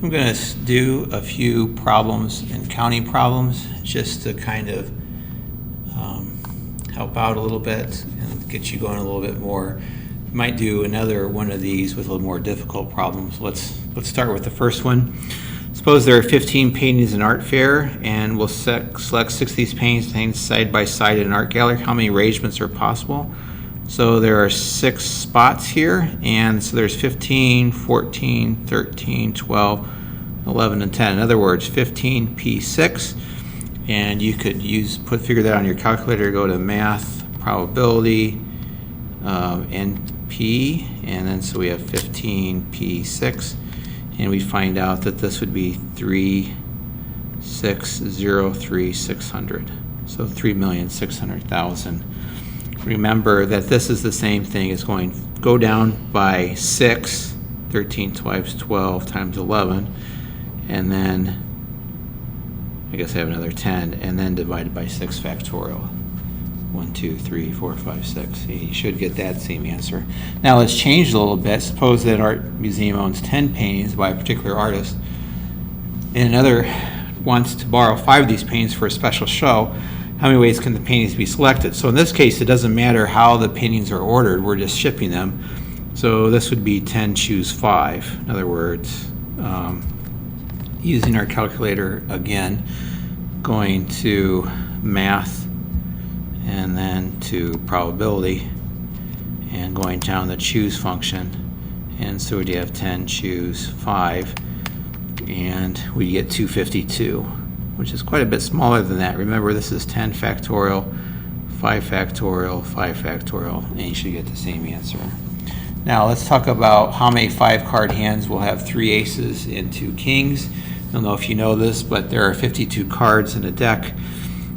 I'm going to do a few problems and counting problems just to kind of help out a little bit and get you going a little bit more. Might do another one of these with a little more difficult problems. Let's start with the first one. Suppose there are 15 paintings in art fair, and we'll select 6 of these paintings side by side in an art gallery. How many arrangements are possible? So there are 6 spots here, and so there's 15, 14, 13, 12, 11, and 10. In other words, 15p6. And you could figure that on your calculator. Go to math, probability, NP, and then so we have 15p6, and we find out that this would be 3,603,600. So 3,600,000. Remember that this is the same thing as go down by 6, 13 times 12 times 11, and then I guess I have another 10, and then divided by 6 factorial. 1, 2, 3, 4, 5, 6. You should get that same answer. Now let's change it a little bit. Suppose that an art museum owns 10 paintings by a particular artist, and another wants to borrow 5 of these paintings for a special show. How many ways can the paintings be selected? So in this case, it doesn't matter how the paintings are ordered. We're just shipping them. So this would be 10 choose 5. In other words, using our calculator again, going to math and then to probability and going down the choose function, and so we have 10 choose 5, and we get 252, which is quite a bit smaller than that. Remember, this is 10 factorial, 5 factorial, 5 factorial, and you should get the same answer. Now let's talk about how many 5-card hands will have 3 aces and 2 kings. I don't know if you know this, but there are 52 cards in a deck.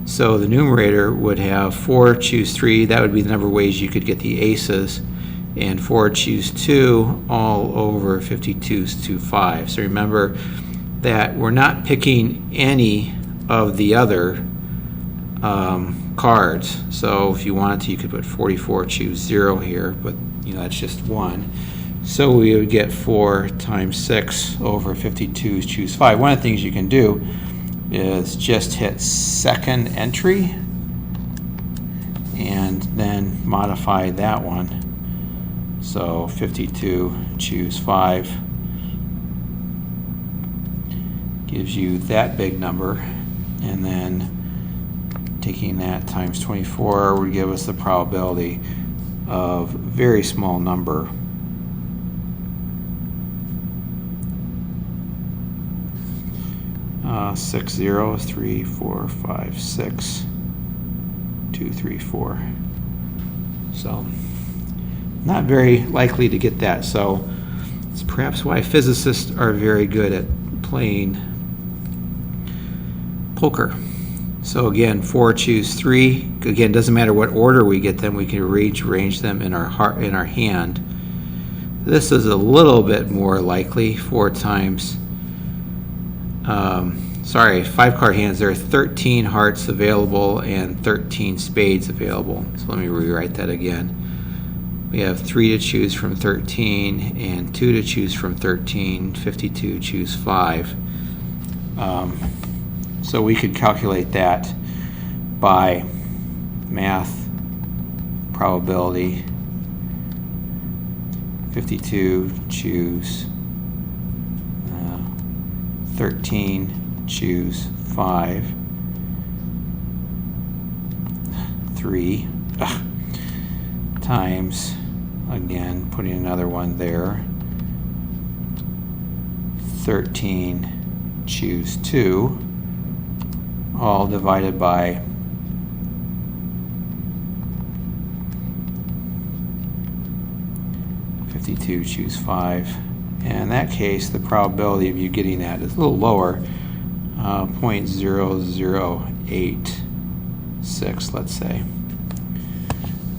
So the numerator would have 4 choose 3. That would be the number of ways you could get the aces. And 4 choose 2 all over 52's to 5. So remember that we're not picking any of the other cards. So if you wanted to, you could put 44 choose 0 here, but that's just 1. So we would get 4 times 6 over 52's choose 5. One of the things you can do is just hit second entry and then modify that one. So 52 choose 5 gives you that big number, and then taking that times 24 would give us the probability of a very small number. Six zeros, 3, 4, 5, 6, 2, 3, 4. So not very likely to get that. So it's perhaps why physicists are very good at playing poker. So again, 4 choose 3. Again, doesn't matter what order we get them. We can arrange them in our hand. This is a little bit more likely. 4 times. 5-card hands. There are 13 hearts available and 13 spades available. So let me rewrite that again. We have 3 to choose from 13 and 2 to choose from 13. 52 choose 5. So we could calculate that by math, probability. 52 choose 13 choose 5, 3 times, again putting another one there, 13 choose 2, all divided by 52 choose 5. And in that case, the probability of you getting that is a little lower, 0.0086, let's say.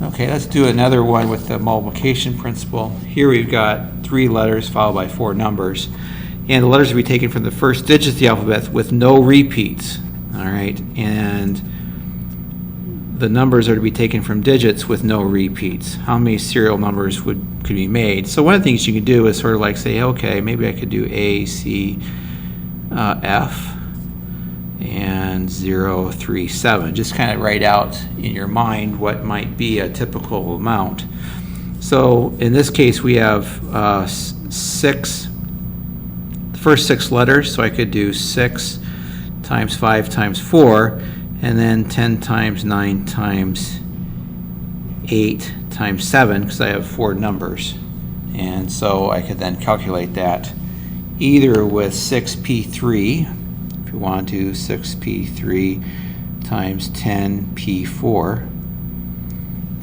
Okay, let's do another one with the multiplication principle. Here we've got 3 letters followed by 4 numbers, and the letters will be taken from the first digits of the alphabet with no repeats. All right, and the numbers are to be taken from digits with no repeats. How many serial numbers could be made? So one of the things you could do is sort of like say, okay, maybe I could do A, C, F, and 0, 3, 7. Just kind of write out in your mind what might be a typical amount. So in this case, we have the first 6 letters, so I could do 6 times 5 times 4, and then 10 times 9 times 8 times 7, because I have 4 numbers. And so I could then calculate that either with 6p3, if you want to, 6p3 times 10p4,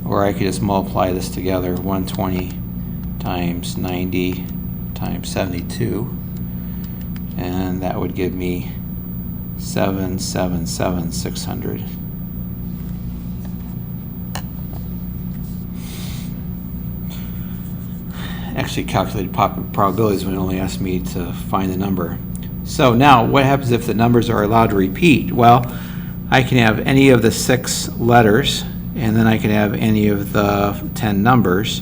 or I could just multiply this together, 120 times 90 times 72, and that would give me 600. Actually calculated probabilities when it only asked me to find the number. So now what happens if the numbers are allowed to repeat? Well, I can have any of the 6 letters, and then I can have any of the 10 numbers.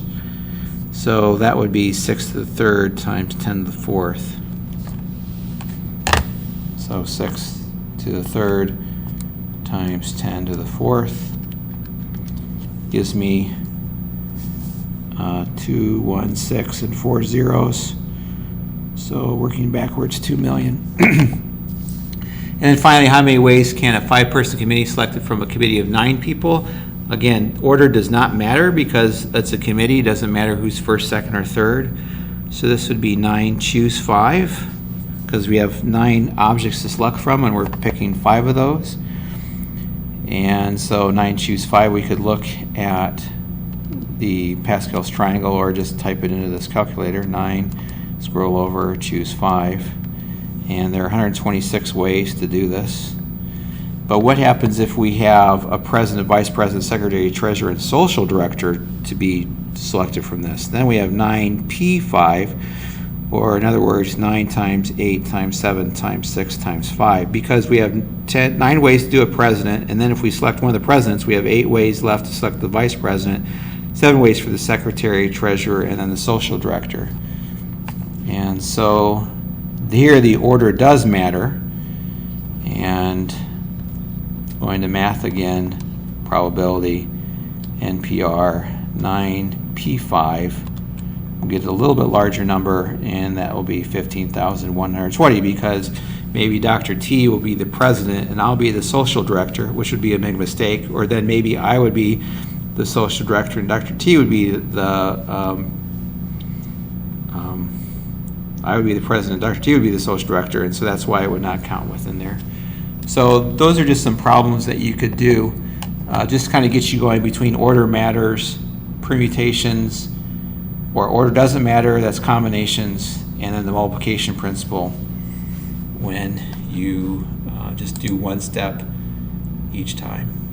So that would be 6 to the 3rd times 10 to the 4th. So 6 to the 3rd times 10 to the 4th gives me 2, 1, 6, and 4 zeros. So working backwards, 2 million. And then finally, how many ways can a 5-person committee selected from a committee of 9 people? Again, order does not matter because it's a committee. It doesn't matter who's first, second, or third. So this would be 9 choose 5, because we have 9 objects to select from, and we're picking 5 of those. And so 9 choose 5, we could look at the Pascal's triangle, or just type it into this calculator. 9, scroll over, choose 5. And there are 126 ways to do this. But what happens if we have a president, vice president, secretary, treasurer, and social director to be selected from this? Then we have 9p5, or in other words, 9 times 8 times 7 times 6 times 5, because we have 9 ways to do a president, and then if we select one of the presidents, we have 8 ways left to select the vice president, 7 ways for the secretary, treasurer, and then the social director. And so here the order does matter, and going to math again, probability, NPR, 9p5, we'll get a little bit larger number, and that will be 15,120, because maybe Dr. T will be the president and I'll be the social director, which would be a big mistake, or then maybe I would be the social director and Dr. T would be I would be the president, Dr. T would be the social director, and so that's why it would not count within there. So those are just some problems that you could do, just kind of get you going between order matters, permutations, or order doesn't matter, that's combinations, and then the multiplication principle when you just do one step each time.